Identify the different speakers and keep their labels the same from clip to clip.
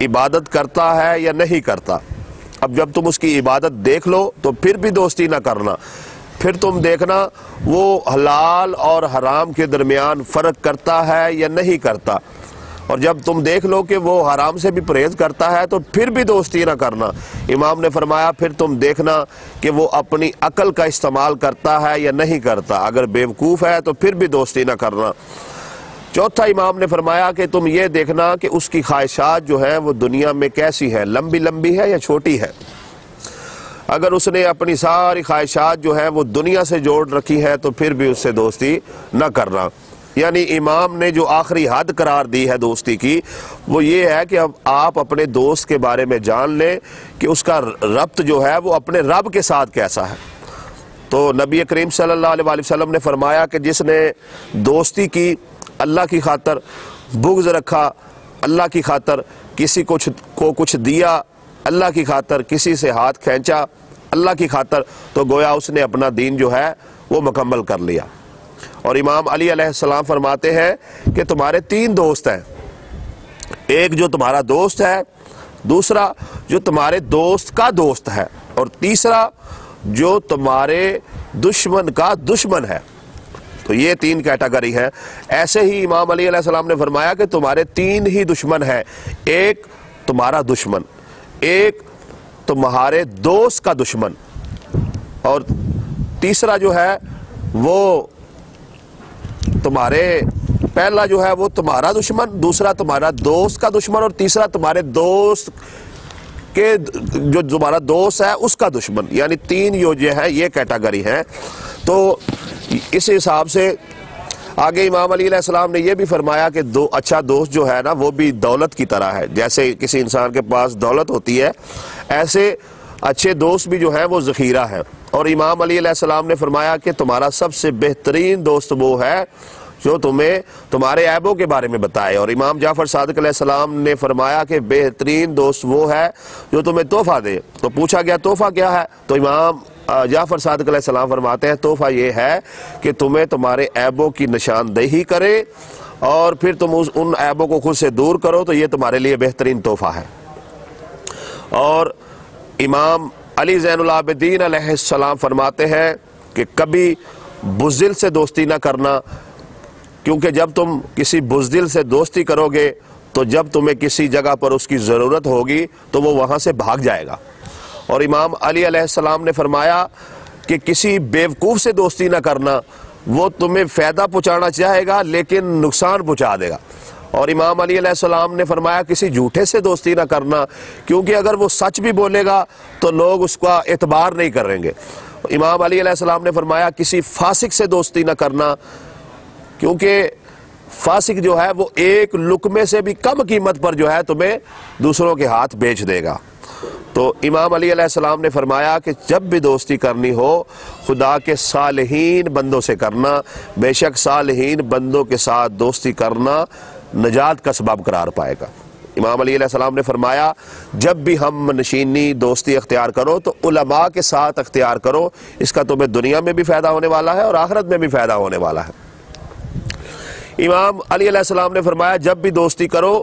Speaker 1: عبادت کرتا ہے یا نہیں کرتا۔ اب جب تم اس کی عبادت دیکھ لو تو پھر بھی دوستی نہ کرنا، پھر تم دیکھنا وہ حلال اور حرام کے درمیان فرق کرتا ہے یا نہیں کرتا، اور جب تم دیکھ لو کہ وہ حرام سے بھی پرہیز کرتا ہے تو پھر بھی دوستی نہ کرنا۔ امام نے فرمایا پھر تم دیکھنا کہ وہ اپنی عقل کا استعمال کرتا ہے یا نہیں کرتا، اگر بیوقوف ہے تو پھر بھی دوستی نہ کرنا۔ چوتھا امام نے فرمایا کہ تم یہ دیکھنا کہ اس کی خواہشات جو ہیں وہ دنیا میں کیسی ہے، لمبی لمبی ہے یا چھوٹی ہے۔ اگر اس نے اپنی ساری خواہشات جو ہیں وہ دنیا سے جوڑ رکھی ہے تو پھر بھی اس سے دوستی نہ کرنا۔ یعنی امام نے جو آخری حد قرار دی ہے دوستی کی وہ یہ ہے کہ اب آپ اپنے دوست کے بارے میں جان لیں کہ اس کا ربط جو ہے وہ اپنے رب کے ساتھ کیسا ہے۔ تو نبی کریم صلی اللہ علیہ وسلم نے فرمایا کہ جس نے دوستی کی اللہ کی خاطر، بغض رکھا اللہ کی خاطر، کسی کو کچھ دیا اللہ کی خاطر، کسی سے ہاتھ کھینچا اللہ کی خاطر، تو گویا اس نے اپنا دین جو ہے وہ مکمل کر لیا۔ اور امام علی علیہ السلام فرماتے ہیں کہ تمہارے 3 دوست ہیں، ایک جو تمہارا دوست ہے، دوسرا جو تمہارے دوست کا دوست ہے، اور تیسرا جو تمہارے دشمن کا دشمن ہے۔ تو یہ 3 کیٹیگری ہے۔ ایسے ہی امام علی علیہ السلام نے فرمایا کہ تمہارے 3 ہی دشمن ہیں، ایک تمہارا دشمن، ایک تمہارے دوست کا دشمن، اور تیسرا جو ہے وہ تمہارے، پہلا جو ہے وہ تمہارا دشمن، دوسرا تمہارا دوست کا دشمن، اور تیسرا تمہارے دوست کے جو تمہارا دوست ہے اس کا دشمن۔ یعنی 3 جو ہے یہ کیٹیگری ہے۔ تو اس حساب سے آگے امام علی علیہ السلام نے یہ بھی فرمایا کہ اچھا دوست جو ہے نا وہ بھی دولت کی طرح ہے، جیسے کسی انسان کے پاس دولت ہوتی ہے ایسے اچھے دوست بھی جو ہیں وہ ذخیرہ ہے۔ اور امام علی علیہ السلام نے فرمایا کہ تمہارا سب سے بہترین دوست وہ ہے جو تمہیں تمہارے عیبوں کے بارے میں بتائے، اور امام جعفر صادق علیہ السلام نے فرمایا کہ بہترین دوست وہ ہے جو تمہیں تحفہ دے۔ تو پوچھا گیا تحفہ کیا ہے؟ تو امام جعفر صادق علیہ السلام فرماتے ہیں تحفہ یہ ہے کہ تمہیں تمہارے عیبوں کی نشاندہی کرے اور پھر تم ان عیبوں کو خود سے دور کرو، تو یہ تمہارے لیے بہترین تحفہ ہے۔ اور امام علی زین العابدین علیہ السلام فرماتے ہیں کہ کبھی بزدل سے دوستی نہ کرنا، کیونکہ جب تم کسی بزدل سے دوستی کرو گے تو جب تمہیں کسی جگہ پر اس کی ضرورت ہوگی تو وہ وہاں سے بھاگ جائے گا۔ اور امام علی علیہ السلام نے فرمایا کہ کسی بیوقوف سے دوستی نہ کرنا، وہ تمہیں فائدہ پہنچانا چاہے گا لیکن نقصان پہنچا دے گا۔ اور امام علی علیہ السلام نے فرمایا کسی جھوٹے سے دوستی نہ کرنا، کیونکہ اگر وہ سچ بھی بولے گا تو لوگ اس کا اعتبار نہیں کریں گے۔ امام علی علیہ السلام نے فرمایا کسی فاسق سے دوستی نہ کرنا، کیونکہ فاسق جو ہے وہ ایک لقمے سے بھی کم قیمت پر جو ہے تمہیں دوسروں کے ہاتھ بیچ دے گا۔ تو امام علی علیہ السلام نے فرمایا کہ جب بھی دوستی کرنی ہو خدا کے صالحین بندوں سے کرنا، بے شک صالحین بندوں کے ساتھ دوستی کرنا نجات کا سبب قرار پائے گا۔ امام علی علیہ السلام نے فرمایا جب بھی ہم نشینی دوستی اختیار کرو تو علماء کے ساتھ اختیار کرو، اس کا تمہیں دنیا میں بھی فائدہ ہونے والا ہے اور آخرت میں بھی فائدہ ہونے والا ہے۔ امام علی علیہ السلام نے فرمایا جب بھی دوستی کرو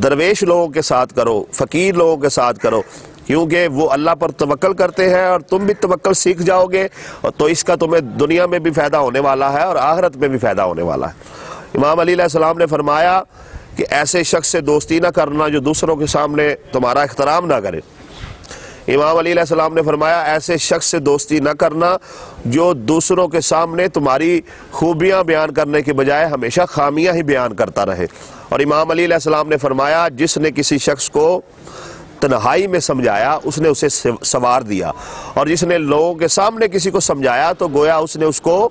Speaker 1: درویش لوگوں کے ساتھ کرو، فقیر لوگوں کے ساتھ کرو، کیونکہ وہ اللہ پر توکل کرتے ہیں اور تم بھی توکل سیکھ جاؤ گے، تو اس کا تمہیں دنیا میں بھی فائدہ ہونے والا ہے اور آخرت میں بھی فائدہ ہونے والا ہے۔ امام علی علیہ السلام نے فرمایا کہ ایسے شخص سے دوستی نہ کرنا جو دوسروں کے سامنے تمہارا احترام نہ کرے۔ امام علی علیہ السلام نے فرمایا ایسے شخص سے دوستی نہ کرنا جو دوسروں کے سامنے تمہاری خوبیاں بیان کرنے کے بجائے ہمیشہ خامیاں ہی بیان کرتا رہے۔ اور امام علی علیہ السلام نے فرمایا جس نے کسی شخص کو تنہائی میں سمجھایا اس نے اسے سوار دیا، اور جس نے لوگوں کے سامنے کسی کو سمجھایا تو گویا اس نے اس کو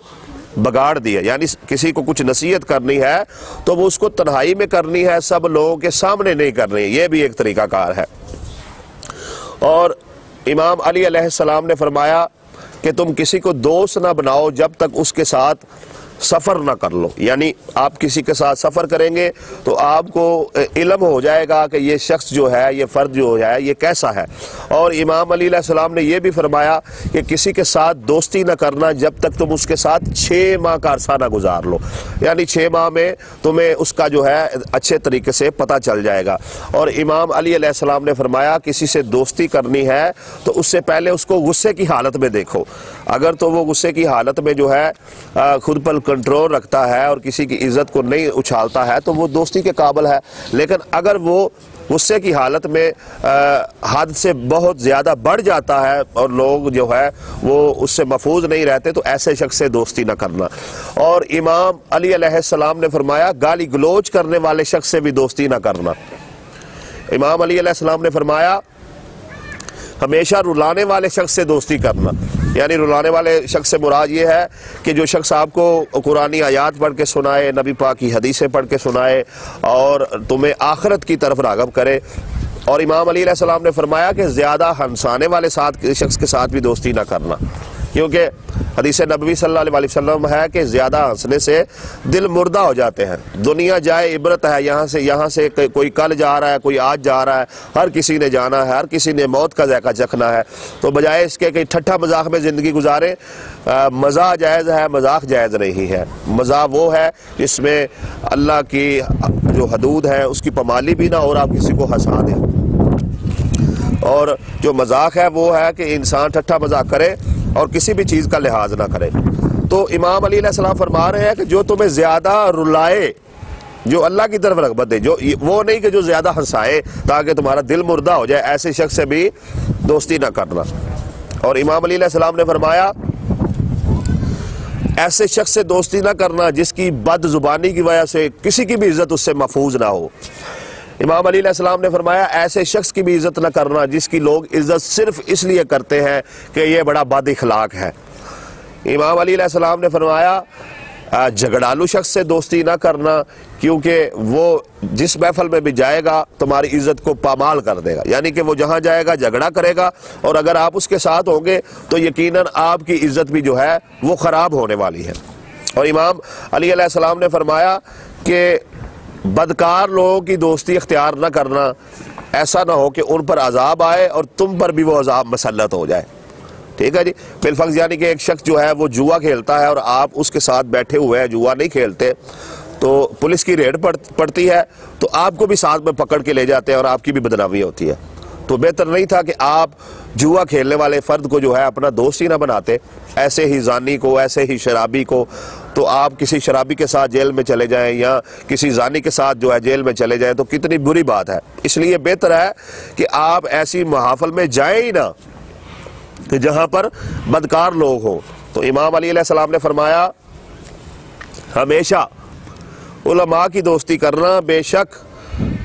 Speaker 1: بگاڑ دیا۔ یعنی کسی کو کچھ نصیحت کرنی ہے تو وہ اس کو تنہائی میں کرنی ہے، سب لوگوں کے سامنے نہیں کرنی، یہ بھی ایک طریقہ کار ہے۔ اور امام علی علیہ السلام نے فرمایا کہ تم کسی کو دوست نہ بناؤ جب تک اس کے ساتھ سفر نہ کر لو، یعنی آپ کسی کے ساتھ سفر کریں گے تو آپ کو علم ہو جائے گا کہ یہ شخص جو ہے، یہ فرد جو ہے یہ کیسا ہے۔ اور امام علی علیہ السلام نے یہ بھی فرمایا کہ کسی کے ساتھ دوستی نہ کرنا جب تک تم اس کے ساتھ 6 ماہ کا عرصہ نہ گزار لو، یعنی 6 ماہ میں تمہیں اس کا جو ہے اچھے طریقے سے پتہ چل جائے گا۔ اور امام علی علیہ السلام نے فرمایا کسی سے دوستی کرنی ہے تو اس سے پہلے اس کو غصے کی حالت میں دیکھو، اگر تو وہ غصے کی حالت میں جو ہے خود پر کنٹرول رکھتا ہے اور کسی کی عزت کو نہیں اچھالتا ہے تو وہ دوستی کے قابل ہے، لیکن اگر وہ غصے کی حالت میں حد سے بہت زیادہ بڑھ جاتا ہے اور لوگ جو ہے وہ اس سے محفوظ نہیں رہتے تو ایسے شخص سے دوستی نہ کرنا۔ اور امام علی علیہ السلام نے فرمایا گالی گلوچ کرنے والے شخص سے بھی دوستی نہ کرنا۔ امام علی علیہ السلام نے فرمایا ہمیشہ رلانے والے شخص سے دوستی کرنا، یعنی رلانے والے شخص سے مراد یہ ہے کہ جو شخص آپ کو قرآنی آیات پڑھ کے سنائے، نبی پاک کی حدیثیں پڑھ کے سنائے اور تمہیں آخرت کی طرف راغب کرے۔ اور امام علی علیہ السلام نے فرمایا کہ زیادہ ہنسانے والے شخص کے ساتھ بھی دوستی نہ کرنا، کیونکہ حدیث نبوی صلی اللہ علیہ وسلم ہے کہ زیادہ ہنسنے سے دل مردہ ہو جاتے ہیں۔ دنیا جائے عبرت ہے، یہاں سے کوئی کل جا رہا ہے، کوئی آج جا رہا ہے، ہر کسی نے جانا ہے، ہر کسی نے موت کا ذائقہ چکھنا ہے، تو بجائے اس کے کہ ٹھٹھا مذاق میں زندگی گزارے، مزاح جائز ہے، مذاق جائز نہیں ہے۔ مزاح وہ ہے جس میں اللہ کی جو حدود ہے اس کی پامالی بھی نہ اور آپ کسی کو ہنسا دیں، اور جو مذاق ہے وہ ہے کہ انسان ٹھٹھا مذاق کرے اور کسی بھی چیز کا لحاظ نہ کرے۔ تو امام علی علیہ السلام فرما رہے ہیں کہ جو تمہیں زیادہ رلائے، جو اللہ کی طرف رغبت دے، جو وہ نہیں کہ جو زیادہ ہنسائے تاکہ تمہارا دل مردہ ہو جائے، ایسے شخص سے بھی دوستی نہ کرنا۔ اور امام علی علیہ السلام نے فرمایا ایسے شخص سے دوستی نہ کرنا جس کی بد زبانی کی وجہ سے کسی کی بھی عزت اس سے محفوظ نہ ہو۔ امام علی علیہ السلام نے فرمایا ایسے شخص کی بھی عزت نہ کرنا جس کی لوگ عزت صرف اس لیے کرتے ہیں کہ یہ بڑا بد اخلاق ہے۔ امام علی علیہ السلام نے فرمایا جھگڑالو شخص سے دوستی نہ کرنا، کیونکہ وہ جس محفل میں بھی جائے گا تمہاری عزت کو پامال کر دے گا، یعنی کہ وہ جہاں جائے گا جھگڑا کرے گا، اور اگر آپ اس کے ساتھ ہوں گے تو یقیناً آپ کی عزت بھی جو ہے وہ خراب ہونے والی ہے۔ اور امام علی علیہ السلام نے فرمایا کہ بدکار لوگوں کی دوستی اختیار نہ کرنا، ایسا نہ ہو کہ ان پر عذاب آئے اور تم پر بھی وہ عذاب مسلط ہو جائے۔ ٹھیک ہے جی، بالفرض یعنی کہ ایک شخص جو ہے وہ جوا کھیلتا ہے اور آپ اس کے ساتھ بیٹھے ہوئے ہیں، جوا نہیں کھیلتے، تو پولیس کی ریڈ پڑتی ہے تو آپ کو بھی ساتھ میں پکڑ کے لے جاتے ہیں اور آپ کی بھی بدنامی ہوتی ہے۔ تو بہتر نہیں تھا کہ آپ جوا کھیلنے والے فرد کو جو ہے اپنا دوست ہی نہ بناتے، ایسے ہی زانی کو، ایسے ہی شرابی کو، تو آپ کسی شرابی کے ساتھ جیل میں چلے جائیں یا کسی زانی کے ساتھ جو ہے جیل میں چلے جائیں تو کتنی بری بات ہے۔ اس لیے بہتر ہے کہ آپ ایسی محافل میں جائیں ہی نہ کہ جہاں پر بدکار لوگ ہوں۔ تو امام علی علیہ السلام نے فرمایا ہمیشہ علماء کی دوستی کرنا، بے شک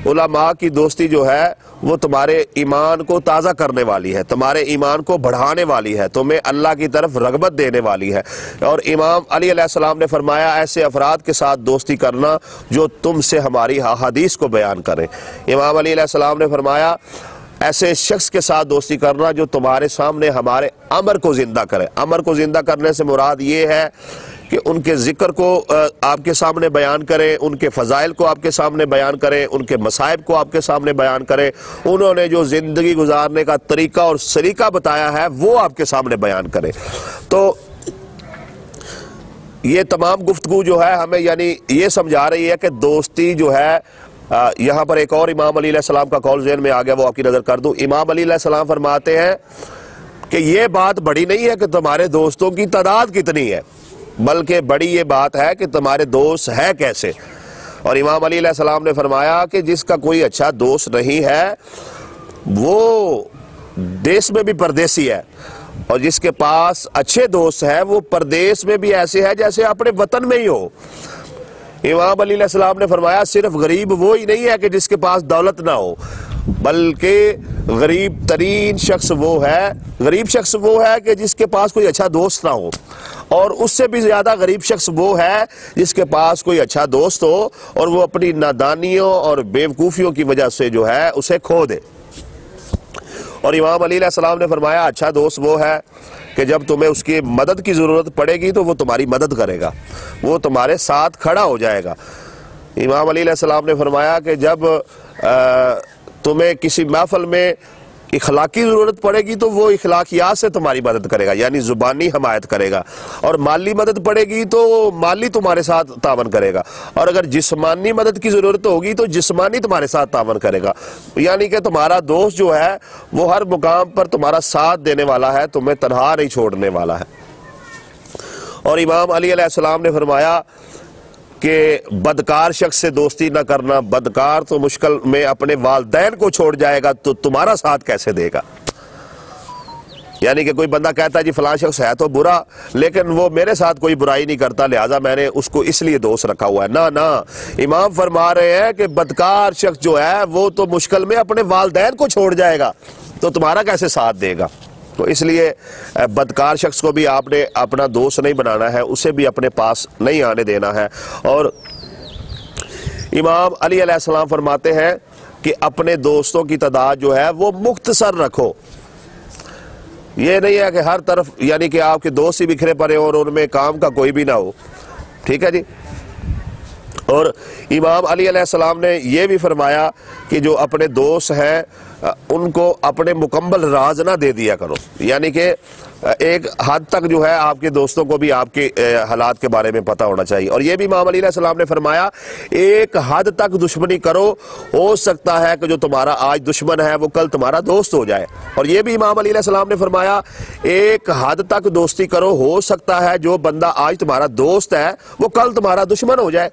Speaker 1: علماء کی دوستی جو ہے وہ تمہارے ایمان کو تازہ کرنے والی ہے، تمہارے ایمان کو بڑھانے والی ہے، تمہیں اللہ کی طرف رغبت دینے والی ہے۔ اور امام علی علیہ السلام نے فرمایا ایسے افراد کے ساتھ دوستی کرنا جو تم سے ہماری احادیث کو بیان کریں۔ امام علی علیہ السلام نے فرمایا ایسے شخص کے ساتھ دوستی کرنا جو تمہارے سامنے ہمارے امر کو زندہ کرے۔ امر کو زندہ کرنے سے مراد یہ ہے کہ ان کے ذکر کو آپ کے سامنے بیان کریں، ان کے فضائل کو آپ کے سامنے بیان کریں، ان کے مصائب کو آپ کے سامنے بیان کریں، انہوں نے جو زندگی گزارنے کا طریقہ اور سلیقہ بتایا ہے وہ آپ کے سامنے بیان کریں۔ تو یہ تمام گفتگو جو ہے ہمیں یعنی یہ سمجھا رہی ہے کہ دوستی جو ہے، یہاں پر ایک اور امام علی علیہ السلام کا قول ذہن میں آ گیا، وہ آپ کی نظر کر دوں۔ امام علی علیہ السلام فرماتے ہیں کہ یہ بات بڑی نہیں ہے کہ تمہارے دوستوں کی تعداد کتنی ہے، بلکہ بڑی یہ بات ہے کہ تمہارے دوست ہے کیسے۔ اور امام علی علیہ السلام نے فرمایا کہ جس کا کوئی اچھا دوست نہیں ہے وہ دیس میں بھی پردیسی ہے، اور جس کے پاس اچھے دوست ہے وہ پردیس میں بھی ایسے ہے جیسے اپنے وطن میں ہی ہو۔ امام علی علیہ السلام نے فرمایا صرف غریب وہی نہیں ہے کہ جس کے پاس دولت نہ ہو، بلکہ غریب ترین شخص وہ ہے، غریب شخص وہ ہے کہ جس کے پاس کوئی اچھا دوست نہ ہو، اور اس سے بھی زیادہ غریب شخص وہ ہے جس کے پاس کوئی اچھا دوست ہو اور وہ اپنی نادانیوں اور بیوقوفیوں کی وجہ سے جو ہے اسے کھو دے۔ اور امام علی علیہ السلام نے فرمایا اچھا دوست وہ ہے کہ جب تمہیں اس کی مدد کی ضرورت پڑے گی تو وہ تمہاری مدد کرے گا، وہ تمہارے ساتھ کھڑا ہو جائے گا۔ امام علی علیہ السلام نے فرمایا کہ جب تمہیں کسی محفل میں اخلاقی ضرورت پڑے گی تو وہ اخلاقیات سے تمہاری مدد کرے گا، یعنی زبانی حمایت کرے گا، اور مالی مدد پڑے گی تو مالی تمہارے ساتھ تعاون کرے گا، اور اگر جسمانی مدد کی ضرورت ہوگی تو جسمانی تمہارے ساتھ تعاون کرے گا، یعنی کہ تمہارا دوست جو ہے وہ ہر مقام پر تمہارا ساتھ دینے والا ہے، تمہیں تنہا نہیں چھوڑنے والا ہے۔ اور امام علی علیہ السلام نے فرمایا کہ بدکار شخص سے دوستی نہ کرنا، بدکار تو مشکل میں اپنے والدین کو چھوڑ جائے گا تو تمہارا ساتھ کیسے دے گا؟ یعنی کہ کوئی بندہ کہتا ہے جی فلاں شخص ہے تو برا لیکن وہ میرے ساتھ کوئی برائی نہیں کرتا لہٰذا میں نے اس کو اس لیے دوست رکھا ہوا ہے، نہ امام فرما رہے ہیں کہ بدکار شخص جو ہے وہ تو مشکل میں اپنے والدین کو چھوڑ جائے گا تو تمہارا کیسے ساتھ دے گا؟ تو اس لیے بدکار شخص کو بھی آپ نے اپنا دوست نہیں بنانا ہے، اسے بھی اپنے پاس نہیں آنے دینا ہے۔ اور امام علی علیہ السلام فرماتے ہیں کہ اپنے دوستوں کی تعداد جو ہے وہ مختصر رکھو، یہ نہیں ہے کہ ہر طرف یعنی کہ آپ کے دوست ہی بکھرے پڑے اور ان میں کام کا کوئی بھی نہ ہو، ٹھیک ہے جی۔ اور امام علی علیہ السلام نے یہ بھی فرمایا کہ جو اپنے دوست ہیں ان کو اپنے مکمل راز نہ دے دیا کرو، یعنی کہ ایک حد تک جو ہے آپ کے دوستوں کو بھی آپ کے حالات کے بارے میں پتہ ہونا چاہیے۔ اور یہ بھی امام علی علیہ السلام نے فرمایا ایک حد تک دشمنی کرو، ہو سکتا ہے کہ جو تمہارا آج دشمن ہے وہ کل تمہارا دوست ہو جائے۔ اور یہ بھی امام علی علیہ السلام نے فرمایا ایک حد تک دوستی کرو، ہو سکتا ہے جو بندہ آج تمہارا دوست ہے وہ کل تمہارا دشمن ہو جائے۔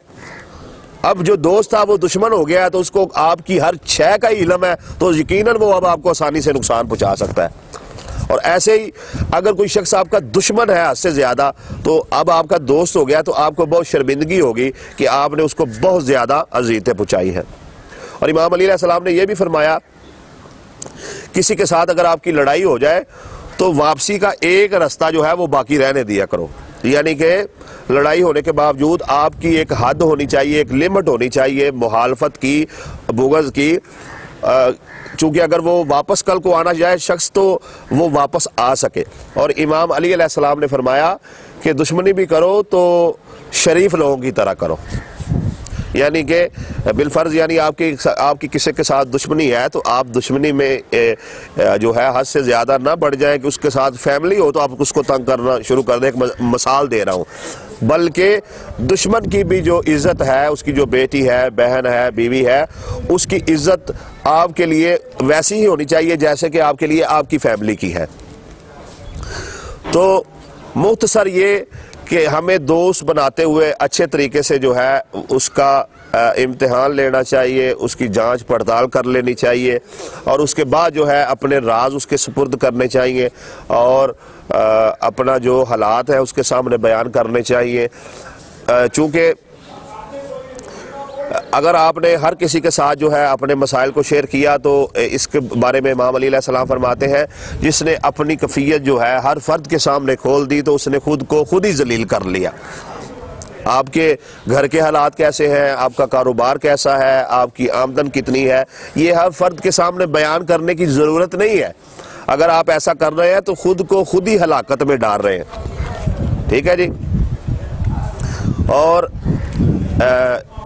Speaker 1: اب جو دوست تھا وہ دشمن ہو گیا ہے تو اس کو آپ کی ہر شے کا ہی علم ہے تو یقیناً وہ اب آپ کو آسانی سے نقصان پہنچا سکتا ہے۔ اور ایسے ہی اگر کوئی شخص آپ کا دشمن ہے حد سے زیادہ تو اب آپ کا دوست ہو گیا تو آپ کو بہت شرمندگی ہوگی کہ آپ نے اس کو بہت زیادہ اذیتیں پہنچائی ہیں۔ اور امام علی علیہ السلام نے یہ بھی فرمایا کسی کے ساتھ اگر آپ کی لڑائی ہو جائے تو واپسی کا ایک رستہ جو ہے وہ باقی رہنے دیا کرو، یعنی کہ لڑائی ہونے کے باوجود آپ کی ایک حد ہونی چاہیے، ایک لمٹ ہونی چاہیے مخالفت کی، بغض کی، چونکہ اگر وہ واپس کل کو آنا جائے شخص تو وہ واپس آ سکے۔ اور امام علی علیہ السلام نے فرمایا کہ دشمنی بھی کرو تو شریف لوگوں کی طرح کرو، یعنی کہ بالفرض یعنی آپ کی کسی کے ساتھ دشمنی ہے تو آپ دشمنی میں جو ہے حد سے زیادہ نہ بڑھ جائیں کہ اس کے ساتھ فیملی ہو تو آپ اس کو تنگ کرنا شروع کر دیں۔ ایک مثال دے رہا ہوں، بلکہ دشمن کی بھی جو عزت ہے، اس کی جو بیٹی ہے، بہن ہے، بیوی ہے، اس کی عزت آپ کے لیے ویسی ہی ہونی چاہیے جیسے کہ آپ کے لیے آپ کی فیملی کی ہے۔ تو مختصر یہ کہ ہمیں دوست بناتے ہوئے اچھے طریقے سے جو ہے اس کا امتحان لینا چاہیے، اس کی جانچ پڑتال کر لینی چاہیے، اور اس کے بعد جو ہے اپنے راز اس کے سپرد کرنے چاہیے اور اپنا جو حالات ہے اس کے سامنے بیان کرنے چاہیے۔ چونکہ اگر آپ نے ہر کسی کے ساتھ جو ہے اپنے مسائل کو شیئر کیا تو اس کے بارے میں امام علی علیہ السلام فرماتے ہیں جس نے اپنی کیفیت جو ہے ہر فرد کے سامنے کھول دی تو اس نے خود کو خود ہی ذلیل کر لیا۔ آپ کے گھر کے حالات کیسے ہیں، آپ کا کاروبار کیسا ہے، آپ کی آمدن کتنی ہے، یہ ہر فرد کے سامنے بیان کرنے کی ضرورت نہیں ہے۔ اگر آپ ایسا کر رہے ہیں تو خود کو خود ہی ہلاکت میں ڈال رہے ہیں، ٹھیک ہے جی۔ اور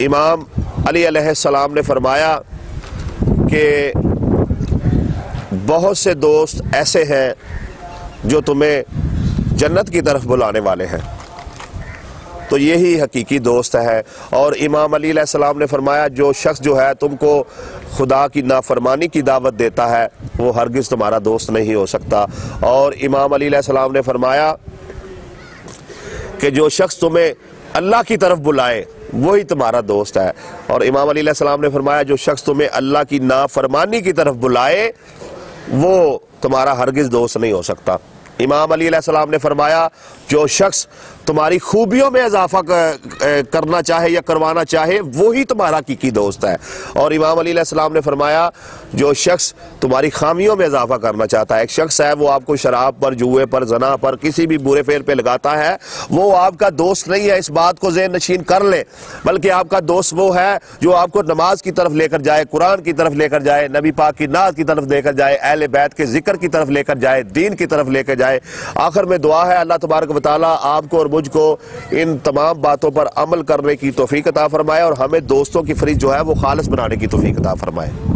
Speaker 1: امام علی علیہ السلام نے فرمایا کہ بہت سے دوست ایسے ہیں جو تمہیں جنت کی طرف بلانے والے ہیں، تو یہی حقیقی دوست ہے۔ اور امام علی علیہ السلام نے فرمایا جو شخص جو ہے تم کو خدا کی نافرمانی کی دعوت دیتا ہے وہ ہرگز تمہارا دوست نہیں ہو سکتا۔ اور امام علی علیہ السلام نے فرمایا کہ جو شخص تمہیں اللہ کی طرف بلائے وہی تمہارا دوست ہے۔ اور امام علی علیہ السلام نے فرمایا جو شخص تمہیں اللہ کی نافرمانی کی طرف بلائے وہ تمہارا ہرگز دوست نہیں ہو سکتا۔ امام علی علیہ السلام نے فرمایا جو شخص تمہاری خوبیوں میں اضافہ کرنا چاہے یا کروانا چاہے وہی تمہارا حقیقی دوست ہے۔ اور امام علی علیہ السلام نے فرمایا جو شخص تمہاری خامیوں میں اضافہ کرنا چاہتا ہے، ایک شخص ہے وہ آپ کو شراب پر، جوئے پر، زنا پر، کسی بھی برے فعل پہ لگاتا ہے، وہ آپ کا دوست نہیں ہے، اس بات کو ذہن نشین کر لیں، بلکہ آپ کا دوست وہ ہے جو آپ کو نماز کی طرف لے کر جائے، قرآن کی طرف لے کر جائے، نبی پاک کی نعت کی طرف لے کر جائے، اہل بیت کے ذکر کی طرف لے کر جائے، دین کی طرف لے کر جائے، جائے۔ آخر میں دعا ہے اللہ تبارک و تعالیٰ آپ کو اور مجھ کو ان تمام باتوں پر عمل کرنے کی توفیق عطا فرمائے اور ہمیں دوستوں کی فریق جو ہے وہ خالص بنانے کی توفیق عطا فرمائے۔